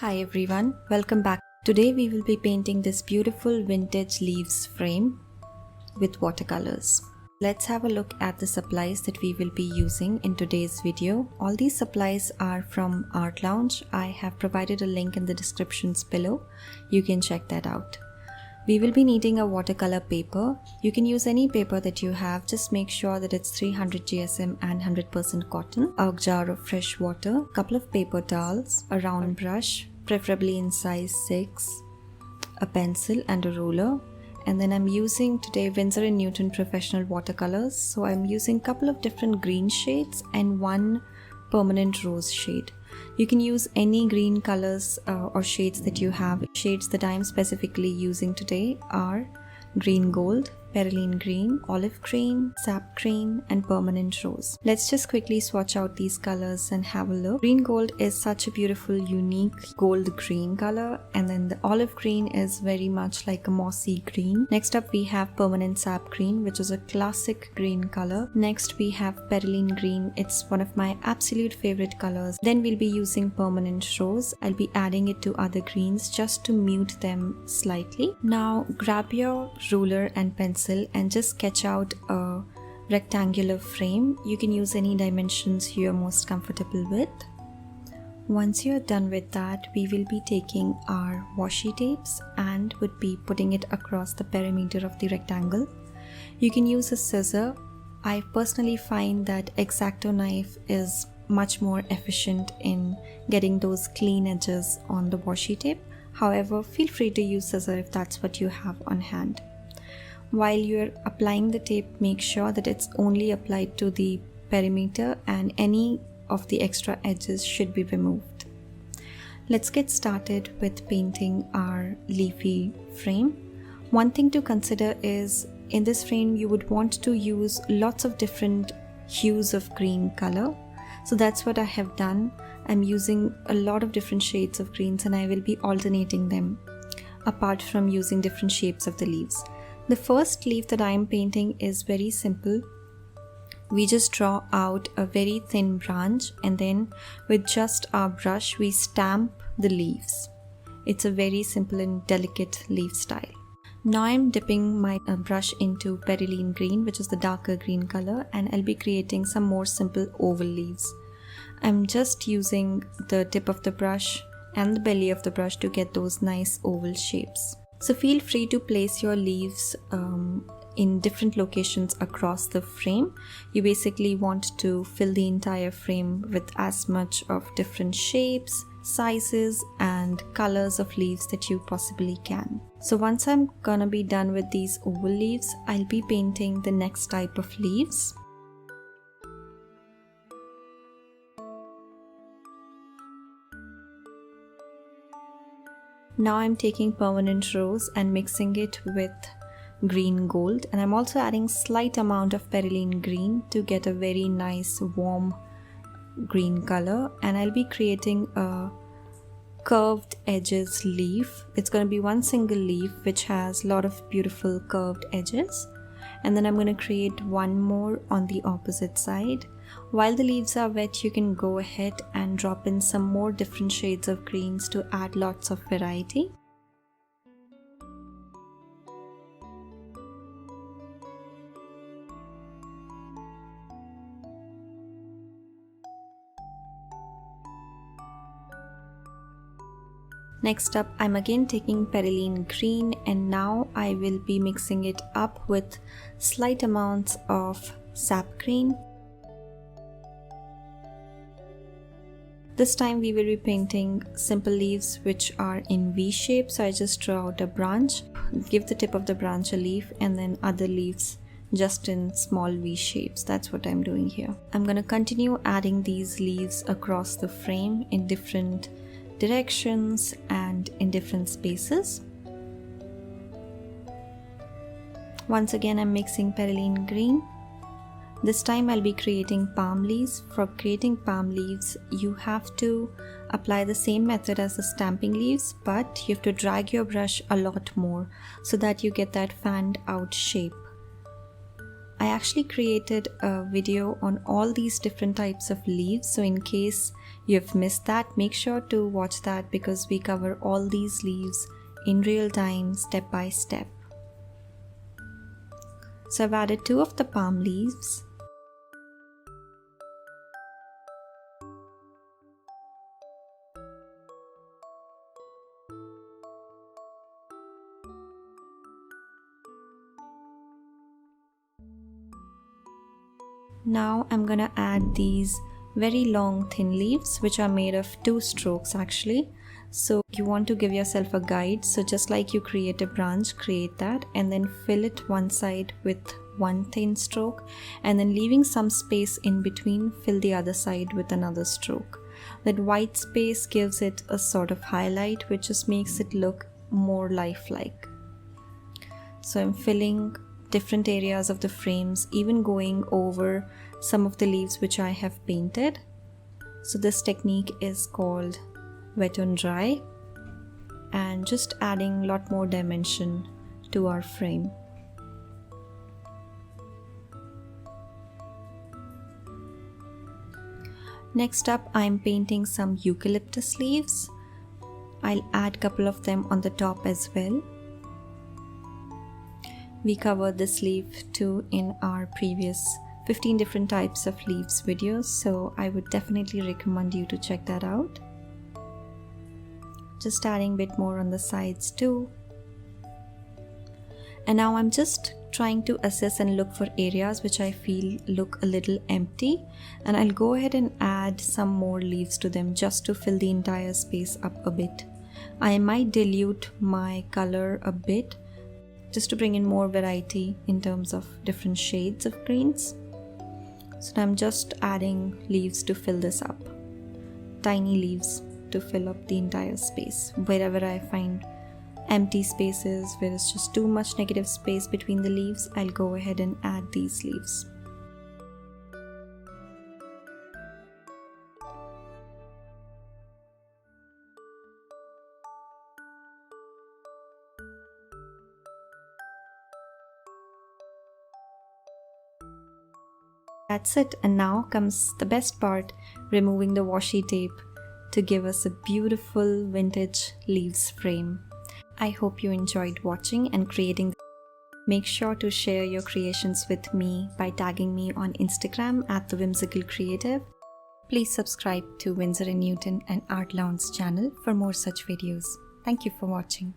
Hi everyone, welcome back. Today we will be painting this beautiful vintage leaves frame with watercolors. Let's have a look at the supplies that we will be using in today's video. All these supplies are from Art Lounge. I have provided a link in the descriptions below. You can check that out. We will be needing a watercolor paper. You can use any paper that you have, just make sure that it's 300 GSM and 100% cotton, a jar of fresh water, a couple of paper towels, a round brush, preferably in size 6, a pencil and a ruler. And then I'm using today Winsor & Newton professional watercolors. So I'm using a couple of different green shades and one permanent rose shade. You can use any green colors or shades that you have. Shades that I'm specifically using today are green gold, perylene green, olive green, sap green and permanent rose. Let's just quickly swatch out these colors and have a look. Green gold is such a beautiful unique gold green color, and then the olive green is very much like a mossy green. Next up we have permanent sap green, which is a classic green color. Next we have perylene green. It's one of my absolute favorite colors. Then we'll be using permanent rose. I'll be adding it to other greens just to mute them slightly. Now grab your ruler and pencil and just sketch out a rectangular frame. You can use any dimensions you're most comfortable with. Once you're done with that, we will be taking our washi tapes and would be putting it across the perimeter of the rectangle. You can use a scissor. I personally find that X-Acto knife is much more efficient in getting those clean edges on the washi tape. However, feel free to use scissor if that's what you have on hand. While you're applying the tape, make sure that it's only applied to the perimeter and any of the extra edges should be removed. Let's get started with painting our leafy frame. One thing to consider is in this frame you would want to use lots of different hues of green color. So that's what I have done. I'm using a lot of different shades of greens and I will be alternating them apart from using different shapes of the leaves. The first leaf that I am painting is very simple. We just draw out a very thin branch and then with just our brush we stamp the leaves. It's a very simple and delicate leaf style. Now I'm dipping my brush into perylene green, which is the darker green color, and I'll be creating some more simple oval leaves. I'm just using the tip of the brush and the belly of the brush to get those nice oval shapes. So feel free to place your leaves in different locations across the frame. You basically want to fill the entire frame with as much of different shapes, sizes and colors of leaves that you possibly can. So once I'm gonna be done with these oval leaves, I'll be painting the next type of leaves. Now I'm taking permanent rose and mixing it with green gold, and I'm also adding slight amount of perylene green to get a very nice warm green color, and I'll be creating a curved edges leaf. It's going to be one single leaf which has a lot of beautiful curved edges, and then I'm going to create one more on the opposite side. While the leaves are wet, you can go ahead and drop in some more different shades of greens to add lots of variety. Next up, I'm again taking perylene green and now I will be mixing it up with slight amounts of sap green. This time we will be painting simple leaves which are in V shape, so I just draw out a branch, give the tip of the branch a leaf and then other leaves just in small V shapes. That's what I'm doing here. I'm going to continue adding these leaves across the frame in different directions and in different spaces. Once again I'm mixing perylene green. This time I'll be creating palm leaves. For creating palm leaves, you have to apply the same method as the stamping leaves, but you have to drag your brush a lot more so that you get that fanned out shape. I actually created a video on all these different types of leaves, so in case you've missed that, make sure to watch that because we cover all these leaves in real time, step by step. So I've added 2 of the palm leaves. Now I'm gonna add these very long thin leaves which are made of 2 strokes actually. So you want to give yourself a guide, so just like you create a branch, create that and then fill it one side with 1 thin stroke, and then leaving some space in between, fill the other side with another stroke. That white space gives it a sort of highlight which just makes it look more lifelike. So I'm filling different areas of the frames, even going over some of the leaves which I have painted. So this technique is called wet on dry, and just adding a lot more dimension to our frame. Next up, I'm painting some eucalyptus leaves. I'll add a couple of them on the top as well. We covered this leaf too in our previous 15 different types of leaves videos, so I would definitely recommend you to check that out. Just adding a bit more on the sides too. And now I'm just trying to assess and look for areas which I feel look a little empty, and I'll go ahead and add some more leaves to them just to fill the entire space up a bit. I might dilute my color a bit just to bring in more variety in terms of different shades of greens. So I'm just adding leaves to fill this up, tiny leaves to fill up the entire space. Wherever I find empty spaces where it's just too much negative space between the leaves, I'll go ahead and add these leaves. That's it, and now comes the best part, removing the washi tape to give us a beautiful vintage leaves frame. I hope you enjoyed watching and creating. Make sure to share your creations with me by tagging me on Instagram at The Whimsical Creative. Please subscribe to Winsor & Newton and Art Lounge channel for more such videos. Thank you for watching.